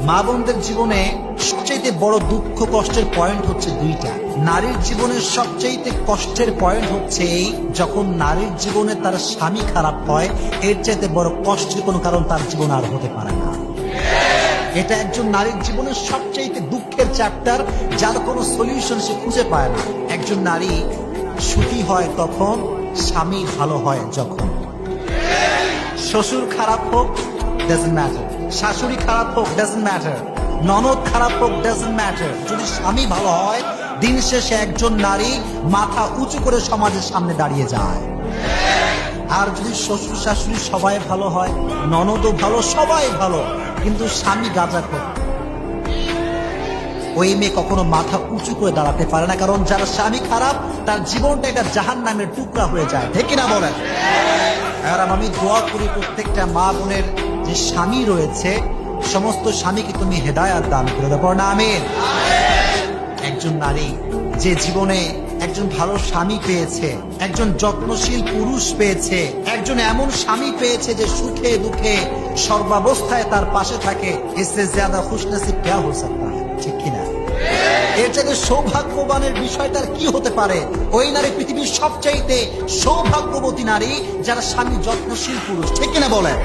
মা বোনদের জীবনে সবচেয়ে বড় দুঃখ কষ্টের পয়েন্ট হচ্ছে দুইটা। নারীর জীবনের সবচেয়ে কষ্টের পয়েন্ট হচ্ছে এই, যখন নারীর জীবনে তার স্বামী খারাপ হয়, এর চাইতে বড় কষ্টের কোনো কারণ তার জীবনে আর হতে পারে না। এটা একজন নারীর জীবনের সবচেয়ে দুঃখের চ্যাপ্টার, যার কোনো সলিউশন সে খুঁজে পায় না। একজন নারী সুখী হয় তখন, স্বামী ভালো হয় যখন। শ্বশুর খারাপ হোক ডাজন্ট ম্যাটার, শাশুড়ি খারাপ হোক ডাজন্ট ম্যাটার, ননদ খারাপ হোক ডাজন্ট ম্যাটার, যদি স্বামী ভালো হয়, দিন শেষে একজন নারী মাথা উঁচু করে সমাজের সামনে দাঁড়িয়ে যায়। আর যদি শ্বশুর শাশুড়ি সবাই ভালো হয়, ননদও ভালো, সবাই ভালো, কিন্তু স্বামী গাঁজাখোর, ওই মেয়ে কখনো মাথা উঁচু করে দাঁড়াতে পারে না। কারণ যার স্বামী খারাপ, তার জীবনটা একটা জাহান্নামের টুকরা হয়ে যায়। ঠিক কিনা বলেন? আর আমি দোয়া করি প্রত্যেকটা মা বোনের যে স্বামী রয়েছে, সমস্ত স্বামীকে তুমি হেদায়াত দান করে দেবো না, আমিন। একজন নারী যে জীবনে একজন ভালো স্বামী পেয়েছে, একজন যত্নশীল পুরুষ পেয়েছে, একজন এমন স্বামী পেয়েছে যে সুখে দুঃখে সর্বাবস্থায় তার পাশে থাকে, এসে জ্যাদা খুশনসিব ক্যা হো সকতা হ্যায়, ঠিক কিনা? এর থেকে সৌভাগ্যবানের বিষয় তার কি হতে পারে? ওই নারী পৃথিবীর সবচাইতে সৌভাগ্যবতী নারী, যারা স্বামী যত্নশীল পুরুষ। ঠিক কিনা বলেন?